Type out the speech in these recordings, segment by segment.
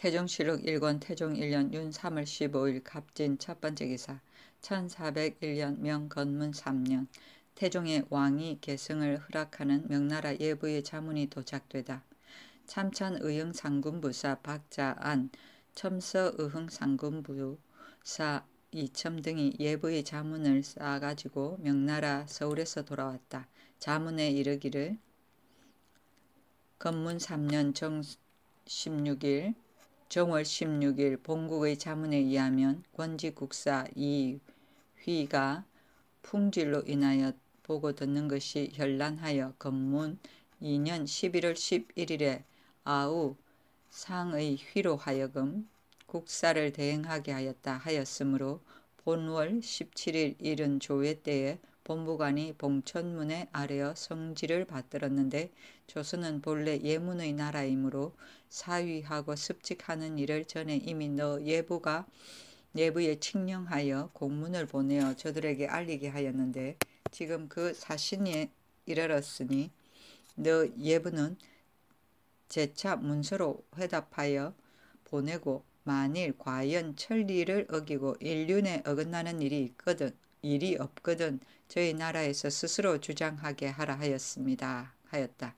태종실록 1권 태종 1년 윤 3월 15일 갑진 첫 번째 기사 1401년 명건문 3년 태종의 왕이 계승을 허락하는 명나라 예부의 자문이 도착되다. 참찬의흥 상군부사 박자안, 첨서의흥 상군부사 이첨 등이 예부의 자문을 쌓아가지고 명나라 서울에서 돌아왔다. 자문에 이르기를 건문 3년 정월 16일 본국의 자문에 의하면 권지국사 이휘가 풍질로 인하여 보고 듣는 것이 현란하여 건문 2년 11월 11일에 아우 상의 휘로 하여금 국사를 대행하게 하였다 하였으므로 본월 17일 이른 조회 때에 본부관이 봉천문에 아뢰어 성지를 받들었는데 조선은 본래 예문의 나라이므로 사위하고 습직하는 일을 전에 이미 너 예부에 칙령하여 공문을 보내어 저들에게 알리게 하였는데 지금 그 사신이 이르렀으니 너 예부는 재차 문서로 회답하여 보내고 만일 과연 천리를 어기고 인륜에 어긋나는 일이 없거든 저희 나라에서 스스로 주장하게 하라 하였다.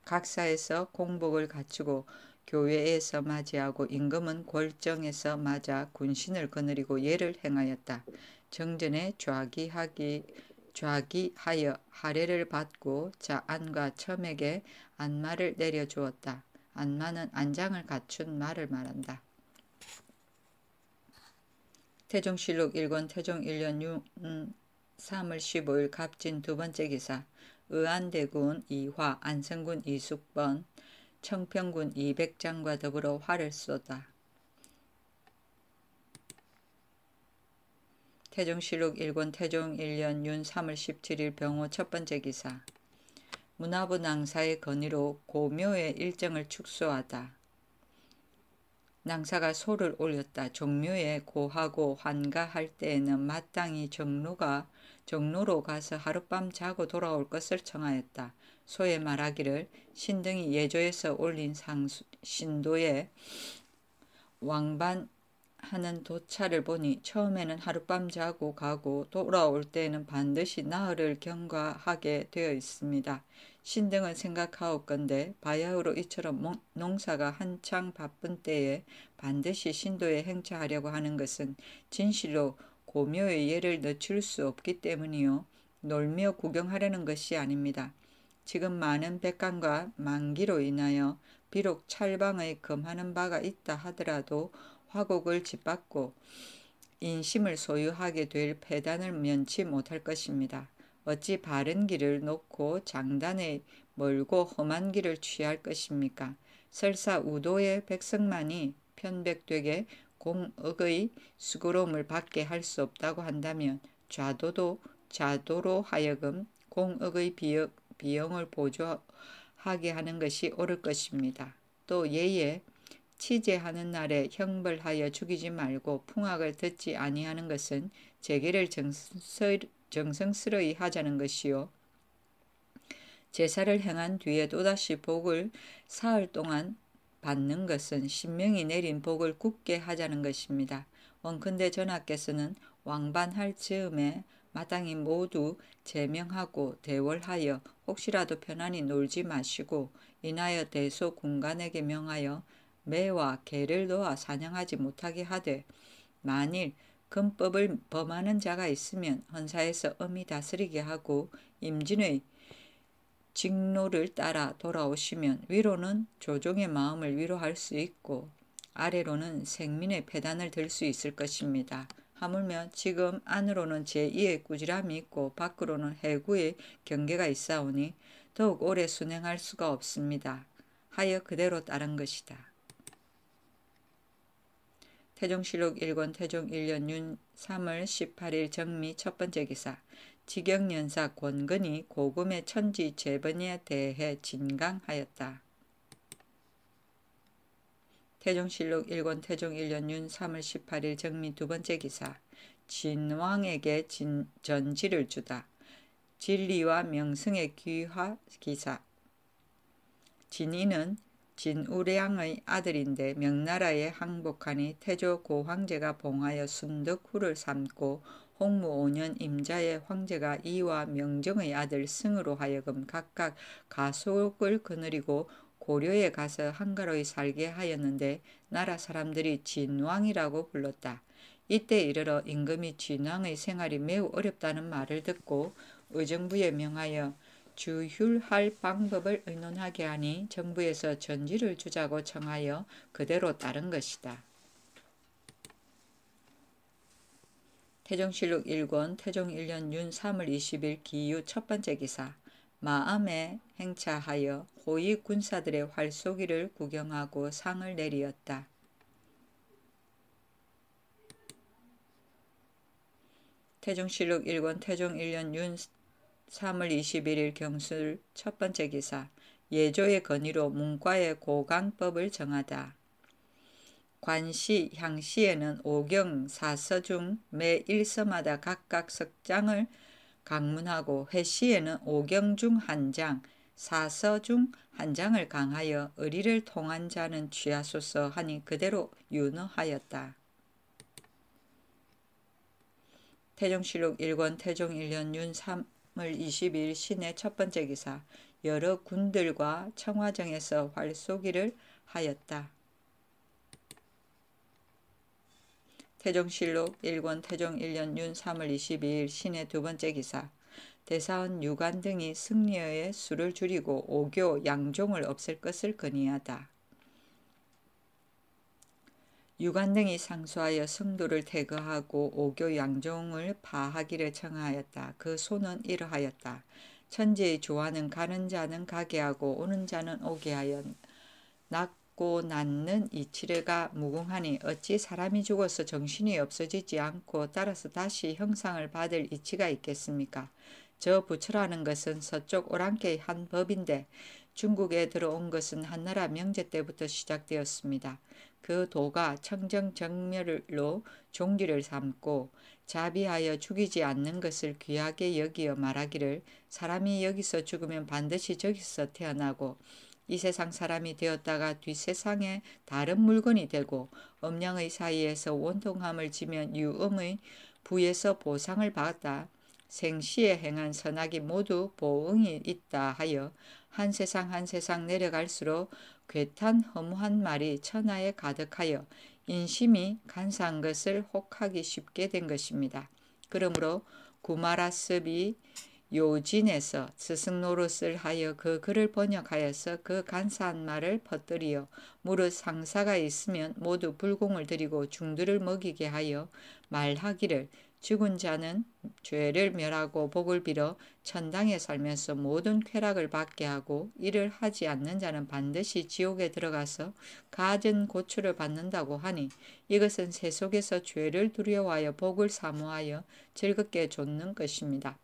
각사에서 공복을 갖추고 교회에서 맞이하고 임금은 골정에서 맞아 군신을 거느리고 예를 행하였다. 정전에 좌기하여 하례를 받고 자안과 첨에게 안마를 내려주었다. 안마는 안장을 갖춘 말을 말한다. 태종실록 1권 태종 1년 윤 3월 15일 갑진 두 번째 기사 의안대군 이화, 안성군 이숙번, 청평군 이백장과 더불어 활을 쏘다. 태종실록 1권 태종 1년 윤 3월 17일 병호 첫 번째 기사 문화부 낭사의 건의로 고묘의 일정을 축소하다. 낭사가 소를 올렸다. 종묘에 고하고 환가할 때에는 마땅히 정로로 가서 하룻밤 자고 돌아올 것을 청하였다. 소에 말하기를 신등이 예조에서 올린 신도에 왕반하는 도차를 보니 처음에는 하룻밤 자고 가고 돌아올 때에는 반드시 나흘을 경과하게 되어 있습니다. 신등은 생각하옵건대 바야흐로 이처럼 농사가 한창 바쁜 때에 반드시 신도에 행차하려고 하는 것은 진실로 고묘의 예를 늦출 수 없기 때문이요 놀며 구경하려는 것이 아닙니다. 지금 많은 백관과 만기로 인하여 비록 찰방의 금하는 바가 있다 하더라도 화곡을 짓밟고 인심을 소유하게 될 패단을 면치 못할 것입니다. 어찌 바른 길을 놓고 장단에 멀고 험한 길을 취할 것입니까? 설사 우도의 백성만이 편백되게 공억의 수고로움을 받게 할 수 없다고 한다면 좌도로 하여금 공억의 비용을 보조하게 하는 것이 옳을 것입니다. 또 예에 치제하는 날에 형벌하여 죽이지 말고 풍악을 듣지 아니하는 것은 제계를 정성스러이 하자는 것이요 제사를 행한 뒤에 또다시 복을 사흘 동안 받는 것은 신명이 내린 복을 굳게 하자는 것입니다. 원컨대 전하께서는 왕반할 즈음에 마땅히 모두 제명하고 대궐하여 혹시라도 편안히 놀지 마시고 인하여 대소 군관에게 명하여 매와 개를 놓아 사냥하지 못하게 하되 만일 금법을 범하는 자가 있으면 헌사에서 엄히 다스리게 하고 임진의 직노를 따라 돌아오시면 위로는 조종의 마음을 위로할 수 있고 아래로는 생민의 패단을 들 수 있을 것입니다. 하물며 지금 안으로는 제2의 꾸지람이 있고 밖으로는 해구의 경계가 있사오니 더욱 오래 순행할 수가 없습니다. 하여 그대로 따른 것이다. 태종실록 1권 태종 1년 윤 3월 18일 정미 첫 번째 기사 직영연사 권근이 고금의 천지 재번에 대해 진강하였다. 태종실록 1권 태종 1년 윤 3월 18일 정미 두 번째 기사 진왕에게 전지를 주다. 진리와 명승의 귀화 기사 진인은 진우량의 아들인데 명나라에 항복하니 태조 고황제가 봉하여 순덕후를 삼고 홍무 5년 임자의 황제가 이와 명정의 아들 승으로 하여금 각각 가속을 거느리고 고려에 가서 한가로이 살게 하였는데 나라 사람들이 진왕이라고 불렀다. 이때 이르러 임금이 진왕의 생활이 매우 어렵다는 말을 듣고 의정부에 명하여 주휴할 방법을 의논하게 하니 정부에서 전지를 주자고 청하여 그대로 따른 것이다. 태종실록 1권 태종 1년 윤 3월 20일 기유 첫 번째 기사. 마암에 행차하여 호위 군사들의 활쏘기를 구경하고 상을 내리었다. 태종실록 1권 태종 1년 윤 3월 21일 경술 첫 번째 기사. 예조의 건의로 문과의 고강법을 정하다. 관시, 향시에는 5경 4서 중 매 1서마다 각각 석장을 강문하고 회시에는 5경 중 1장, 4서 중 1장을 강하여 의리를 통한 자는 취하소서 하니 그대로 윤허하였다. 태종실록 1권 태종 1년 윤 3월 22일 신의 첫 번째 기사. 여러 군들과 청화정에서 활쏘기를 하였다. 태종실록 1권 태종 1년 윤 3월 22일 신의 두 번째 기사. 대사원 유관 등이 승려의 수를 줄이고 오교 양종을 없앨 것을 건의하다. 유관 등이 상소하여 성도를 퇴거하고 오교 양종을 파하기를 청하였다. 그 소는 이러하였다. 천지의 조화는 가는 자는 가게 하고 오는 자는 오게 하여 낳고 낳는 이치례가 무궁하니 어찌 사람이 죽어서 정신이 없어지지 않고 따라서 다시 형상을 받을 이치가 있겠습니까? 저 부처라는 것은 서쪽 오랑캐의 한 법인데 중국에 들어온 것은 한나라 명제 때부터 시작되었습니다. 그 도가 청정정멸로 종기를 삼고 자비하여 죽이지 않는 것을 귀하게 여기어 말하기를 사람이 여기서 죽으면 반드시 저기서 태어나고 이 세상 사람이 되었다가 뒷세상에 다른 물건이 되고 음양의 사이에서 원통함을 지면 유음의 부에서 보상을 받았다. 생시에 행한 선악이 모두 보응이 있다 하여 한 세상 한 세상 내려갈수록 괴탄 허무한 말이 천하에 가득하여 인심이 간사한 것을 혹하기 쉽게 된 것입니다. 그러므로 구마라습이 요진에서 스승 노릇을 하여 그 글을 번역하여서 그 간사한 말을 퍼뜨리어 무릇 상사가 있으면 모두 불공을 드리고 중들을 먹이게 하여 말하기를 죽은 자는 죄를 멸하고 복을 빌어 천당에 살면서 모든 쾌락을 받게 하고 이를 하지 않는 자는 반드시 지옥에 들어가서 갖은 고초를 받는다고 하니 이것은 세속에서 죄를 두려워하여 복을 사모하여 즐겁게 좇는 것입니다.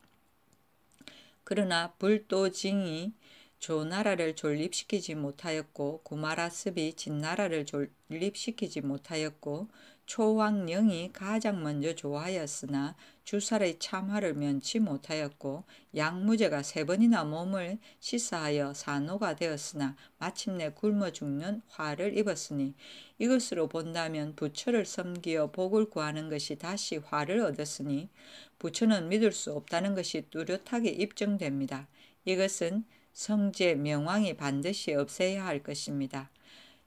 그러나 불도징이 조나라를 존립시키지 못하였고 구마라습이 진나라를 존립시키지 못하였고 초왕령이 가장 먼저 조하였으나 주살의 참화를 면치 못하였고 양무제가 3번이나 몸을 시사하여 산호가 되었으나 마침내 굶어 죽는 화를 입었으니 이것으로 본다면 부처를 섬기어 복을 구하는 것이 다시 화를 얻었으니 부처는 믿을 수 없다는 것이 뚜렷하게 입증됩니다. 이것은 성제 명왕이 반드시 없애야 할 것입니다.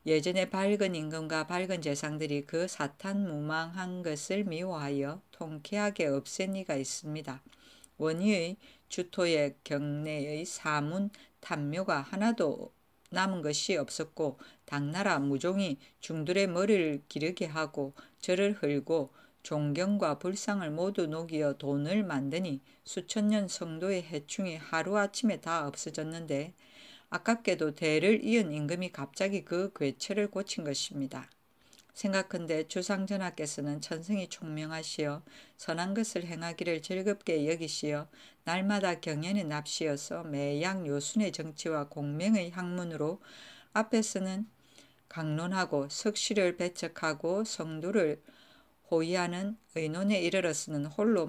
예전에 밝은 임금과 밝은 재상들이 그 사탄무망한 것을 미워하여 통쾌하게 없앤 이가 있습니다. 원희의 주토의 경내의 사문 탐묘가 하나도 남은 것이 없었고 당나라 무종이 중들의 머리를 기르게 하고 절을 헐고 존경과 불상을 모두 녹여 돈을 만드니 수천년 성도의 해충이 하루아침에 다 없어졌는데 아깝게도 대를 이은 임금이 갑자기 그 괴처를 고친 것입니다. 생각컨대 주상전하께서는 천성이 총명하시어 선한 것을 행하기를 즐겁게 여기시어 날마다 경연의 납시어서 매양 요순의 정치와 공명의 학문으로 앞에서는 강론하고 석시를 배척하고 성도를 호위하는 의논에 이르러서는 홀로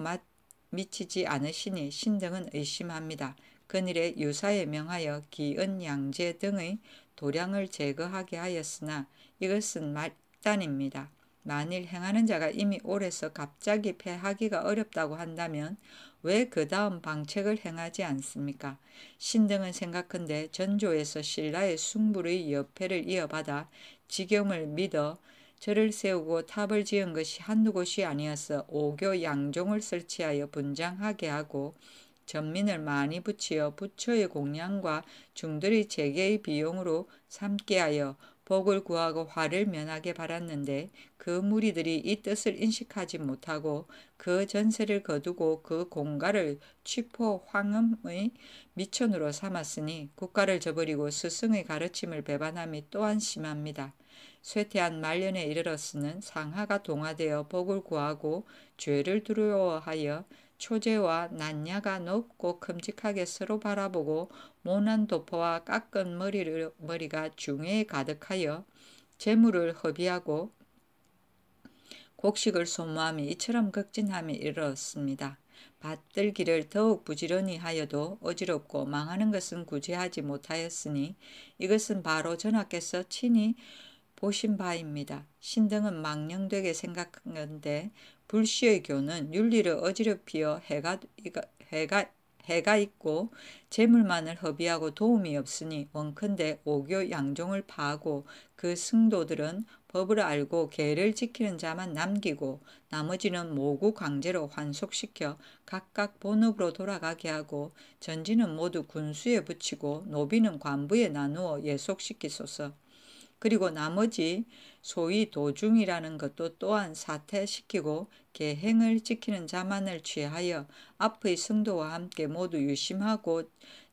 미치지 않으시니 신등은 의심합니다. 근일에 유사에 명하여 기은, 양제 등의 도량을 제거하게 하였으나 이것은 말단입니다. 만일 행하는 자가 이미 옳아서 갑자기 패하기가 어렵다고 한다면 왜 그 다음 방책을 행하지 않습니까? 신등은 생각컨대 전조에서 신라의 숭불의 여패를 이어받아 지경을 믿어 절을 세우고 탑을 지은 것이 한두 곳이 아니어서 오교 양종을 설치하여 분장하게 하고 전민을 많이 붙여 부처의 공양과 중들의 재계의 비용으로 삼게 하여 복을 구하고 화를 면하게 바랐는데 그 무리들이 이 뜻을 인식하지 못하고 그 전세를 거두고 그 공가를 취포 황음의 미천으로 삼았으니 국가를 저버리고 스승의 가르침을 배반함이 또한 심합니다. 쇠퇴한 말년에 이르렀으는 상하가 동화되어 복을 구하고 죄를 두려워하여 초제와 난야가 높고 큼직하게 서로 바라보고 모난 도포와 깎은 머리가 중해에 가득하여 재물을 허비하고 곡식을 소모함이 이처럼 극진함에 이르렀습니다. 받들기를 더욱 부지런히 하여도 어지럽고 망하는 것은 구제하지 못하였으니 이것은 바로 전하께서 친히 보신 바입니다. 신등은 망령되게 생각하는데 불시의 교는 윤리를 어지럽히어 해가 있고 재물만을 허비하고 도움이 없으니 원컨대 오교 양종을 파하고 그 승도들은 법을 알고 계를 지키는 자만 남기고 나머지는 모구 강제로 환속시켜 각각 본업으로 돌아가게 하고 전지는 모두 군수에 붙이고 노비는 관부에 나누어 예속시키소서. 그리고 나머지 소위 도중이라는 것도 또한 사퇴시키고 계행을 지키는 자만을 취하여 앞의 승도와 함께 모두 유심하고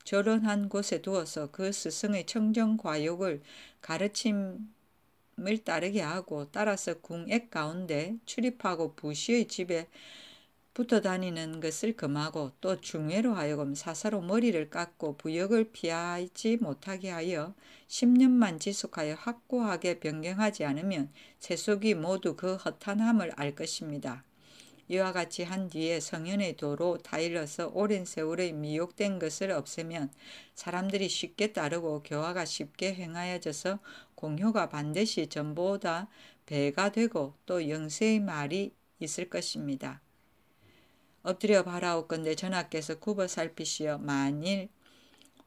절언한 곳에 두어서 그 스승의 청정과욕을 가르침을 따르게 하고 따라서 궁액 가운데 출입하고 부시의 집에 붙어 다니는 것을 금하고 또 중외로 하여금 사사로 머리를 깎고 부역을 피하지 못하게 하여 10년만 지속하여 확고하게 변경하지 않으면 세속이 모두 그 허탄함을 알 것입니다. 이와 같이 한 뒤에 성현의 도로 타일러서 오랜 세월의 미혹된 것을 없애면 사람들이 쉽게 따르고 교화가 쉽게 행하여져서 공효가 반드시 전보다 배가 되고 또 영세의 말이 있을 것입니다. 엎드려 바라옵건대 전하께서 굽어 살피시어 만일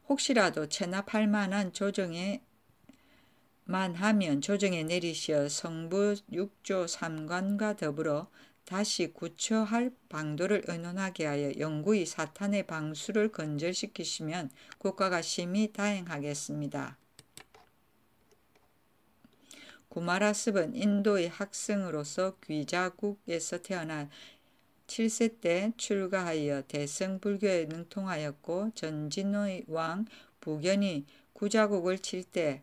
혹시라도 체납할 만한 조정에만 하면 조정에 내리시어 성부 6조 3관과 더불어 다시 구처할 방도를 의논하게 하여 영구히 사탄의 방수를 건절시키시면 국가가 심히 다행하겠습니다. 구마라습은 인도의 학생으로서 귀자국에서 태어나 7세 때 출가하여 대승불교에 능통하였고 전진의 왕 부견이 구자국을 칠 때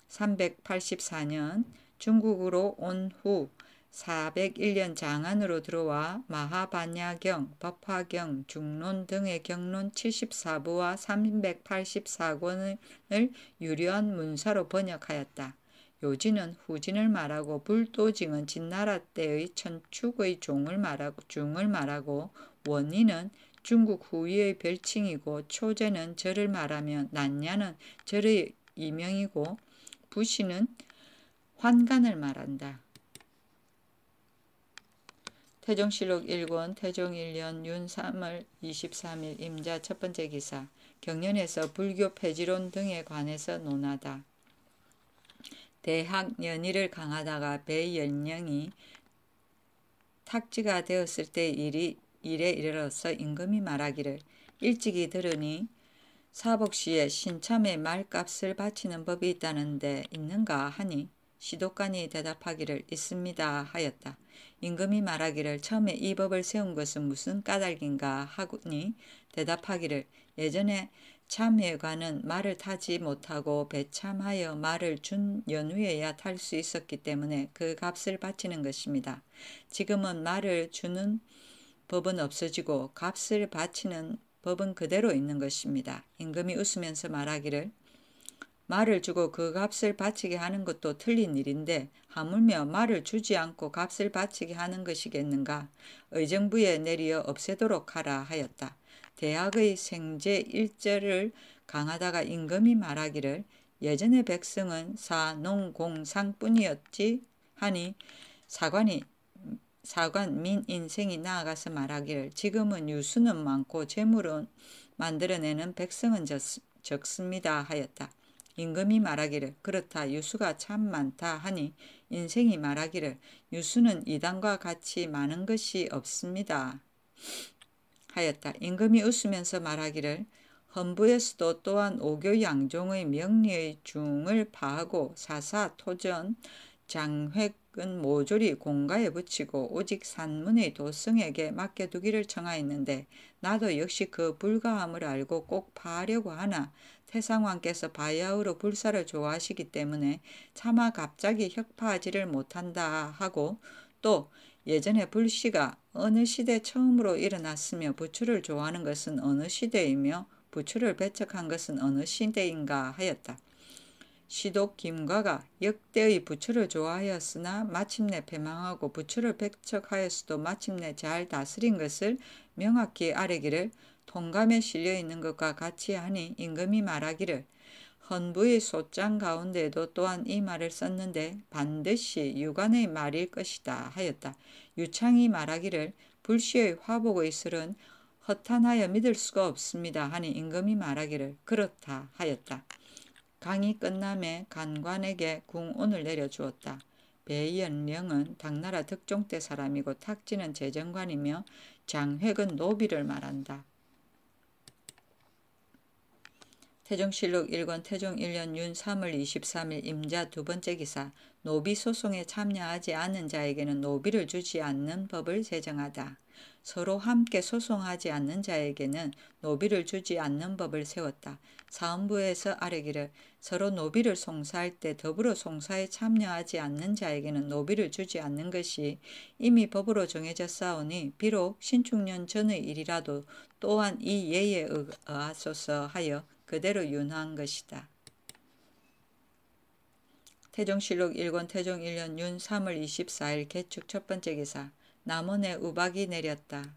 384년 중국으로 온 후 401년 장안으로 들어와 마하반야경, 법화경, 중론 등의 경론 74부와 384권을 유려한 문사로 번역하였다. 요지는 후진을 말하고 불도징은 진나라 때의 천축의 중을 말하고 원인은 중국 후위의 별칭이고 초제는 절을 말하며 난야는 절의 이명이고 부시는 환관을 말한다. 태종실록 1권 태종 1년 윤 3월 23일 임자 첫 번째 기사 경연에서 불교 폐지론 등에 관해서 논하다. 대학 연의를 강하다가 배연령이 탁지가 되었을 때 일에 이르러서 임금이 말하기를 일찍이 들으니 사복시에 신참의 말값을 바치는 법이 있다는데 있는가 하니 시독관이 대답하기를 있습니다 하였다. 임금이 말하기를 처음에 이 법을 세운 것은 무슨 까닭인가 하니 대답하기를 예전에 참회관은 말을 타지 못하고 배참하여 말을 준 연후에야 탈 수 있었기 때문에 그 값을 바치는 것입니다. 지금은 말을 주는 법은 없어지고 값을 바치는 법은 그대로 있는 것입니다. 임금이 웃으면서 말하기를 말을 주고 그 값을 바치게 하는 것도 틀린 일인데 하물며 말을 주지 않고 값을 바치게 하는 것이겠는가? 의정부에 내리어 없애도록 하라 하였다. 대학의 생제 일절을 강하다가 임금이 말하기를 예전의 백성은 사농공상뿐이었지 하니 사관 민 인생이 나아가서 말하기를 지금은 유수는 많고 재물은 만들어내는 백성은 적습니다 하였다. 임금이 말하기를 그렇다 유수가 참 많다 하니 인생이 말하기를 유수는 이단과 같이 많은 것이 없습니다 하였다. 임금이 웃으면서 말하기를 헌부에서도 또한 오교 양종의 명리의 중을 파하고 사사 토전 장획은 모조리 공가에 붙이고 오직 산문의 도성에게 맡겨두기를 청하였는데 나도 역시 그 불가함을 알고 꼭 파하려고 하나 태상왕께서 바야흐로 불사를 좋아하시기 때문에 차마 갑자기 혁파하지를 못한다 하고 또 예전에 불씨가 어느 시대 처음으로 일어났으며 부추를 좋아하는 것은 어느 시대이며 부추를 배척한 것은 어느 시대인가 하였다. 시독 김과가 역대의 부추를 좋아하였으나 마침내 패망하고 부추를 배척하였어도 마침내 잘 다스린 것을 명확히 아뢰기를 통감에 실려있는 것과 같이 하니 임금이 말하기를 헌부의 소장 가운데도 또한 이 말을 썼는데 반드시 유관의 말일 것이다 하였다. 유창이 말하기를 불시의 화복의 설은 허탄하여 믿을 수가 없습니다 하니 임금이 말하기를 그렇다 하였다. 강이 끝남에 간관에게 궁온을 내려주었다. 배연령은 당나라 득종대 사람이고 탁진은 재정관이며 장획은 노비를 말한다. 태종실록 1권 태종 1년 윤 3월 23일 임자 두 번째 기사 노비 소송에 참여하지 않는 자에게는 노비를 주지 않는 법을 제정하다. 서로 함께 소송하지 않는 자에게는 노비를 주지 않는 법을 세웠다. 사헌부에서 아뢰기를 서로 노비를 송사할 때 더불어 송사에 참여하지 않는 자에게는 노비를 주지 않는 것이 이미 법으로 정해졌사오니 비록 신축년 전의 일이라도 또한 이 예에 의하소서 하여 그대로 윤화한 것이다. 태종실록 1권 태종 1년 윤 3월 24일 개축 첫 번째 기사 남원에 우박이 내렸다.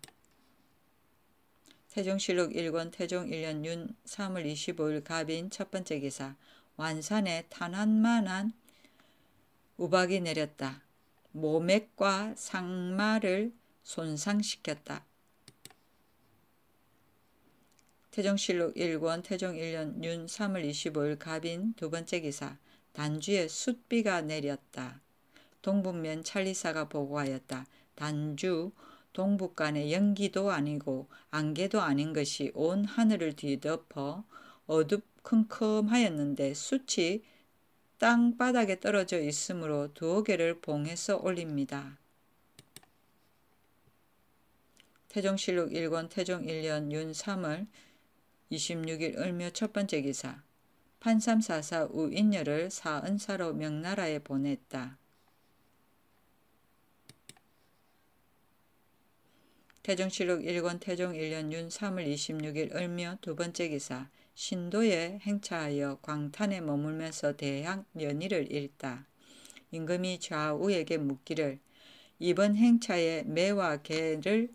태종실록 1권 태종 1년 윤 3월 25일 갑인 첫 번째 기사 완산에 탄환만한 우박이 내렸다. 모맥과 상마를 손상시켰다. 태종실록 1권 태종 1년 윤 3월 25일 갑인 두 번째 기사 단주에 숫비가 내렸다. 동북면 찰리사가 보고하였다. 단주 동북간에 연기도 아니고 안개도 아닌 것이 온 하늘을 뒤덮어 어둡컴컴하였는데 숯이 땅바닥에 떨어져 있으므로 두어 개를 봉해서 올립니다. 태종실록 1권 태종 1년 윤 3월 26일 을묘 첫 번째 기사 판삼사사 우인녀를 사은사로 명나라에 보냈다. 태종실록 1권 태종 1년 윤 3월 26일 을묘 두 번째 기사 신도에 행차하여 광탄에 머물면서 대학 연의를 읽다. 임금이 좌우에게 묻기를 이번 행차에 매와 개를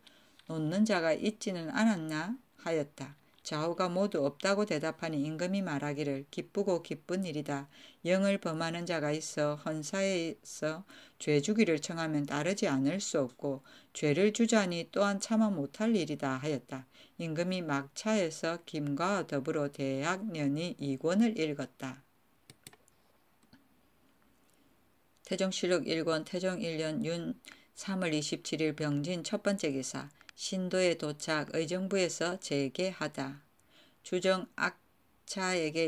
놓는 자가 있지는 않았나 하였다. 좌우가 모두 없다고 대답하니 임금이 말하기를 기쁘고 기쁜 일이다. 영을 범하는 자가 있어 헌사에서 죄주기를 청하면 따르지 않을 수 없고 죄를 주자니 또한 참아 못할 일이다 하였다. 임금이 막차에서 김과 더불어 대학년이 2권을 읽었다. 태종실록 1권 태종 1년 윤 3월 27일 병진 첫 번째 기사 신도에 도착 의정부에서 재개하다. 주정 악차에게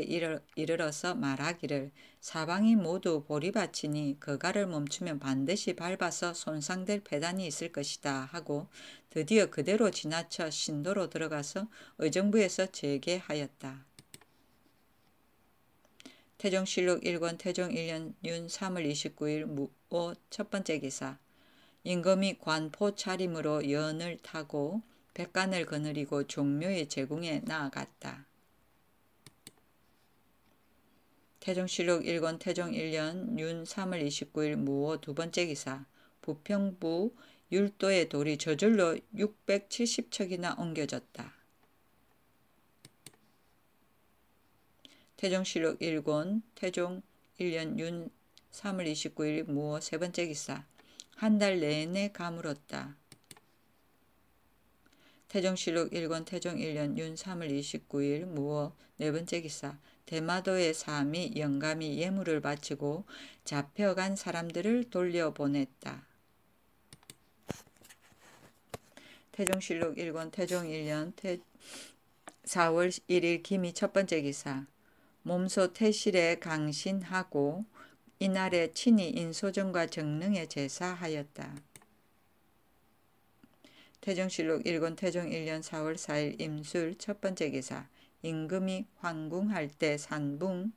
이르러서 말하기를 사방이 모두 보리밭이니 그가를 멈추면 반드시 밟아서 손상될 패단이 있을 것이다 하고 드디어 그대로 지나쳐 신도로 들어가서 의정부에서 재개하였다. 태종실록 1권 태종 1년 윤 3월 29일 무오 첫 번째 기사 임금이 관포 차림으로 연을 타고 백간을 거느리고 종묘의 제궁에 나아갔다. 태종실록 1권 태종 1년 윤 3월 29일 무오 두 번째 기사 부평부 율도의 돌이 저절로 670척이나 옮겨졌다. 태종실록 1권 태종 1년 윤 3월 29일 무어 세 번째 기사. 한 달 내내 가물었다. 태종실록 1권 태종 1년 윤 3월 29일 무어 네 번째 기사. 대마도의 사미 영감이 예물을 바치고 잡혀간 사람들을 돌려보냈다. 태종실록 1권 태종 1년 4월 1일 김이 첫 번째 기사. 몸소 태실에 강신하고 이날에 친히 인소정과 정릉에 제사하였다. 태종실록 1권 태종 1년 4월 4일 임술 첫 번째 기사. 임금이 황궁할 때 산붕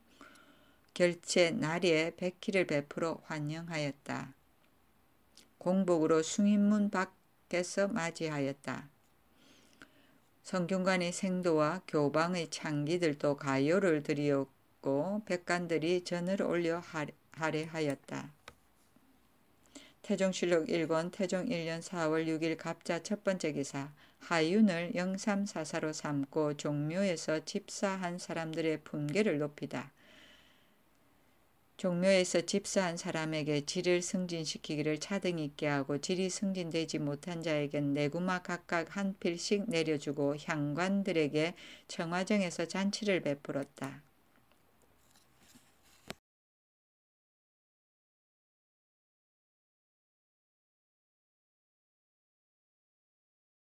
결체 날에 백희를 베풀어 환영하였다. 공복으로 숭인문 밖에서 맞이하였다. 성균관의 생도와 교방의 창기들도 가요를 드리었고 백관들이 전을 올려 할애하였다. 태종실록 1권 태종 1년 4월 6일 갑자 첫 번째 기사. 하윤을 영삼사사로 삼고 종묘에서 집사한 사람들의 품계를 높이다. 종묘에서 집사한 사람에게 질을 승진시키기를 차등 있게 하고 질이 승진되지 못한 자에겐 내구마 각각 한 필씩 내려주고 향관들에게 청화정에서 잔치를 베풀었다.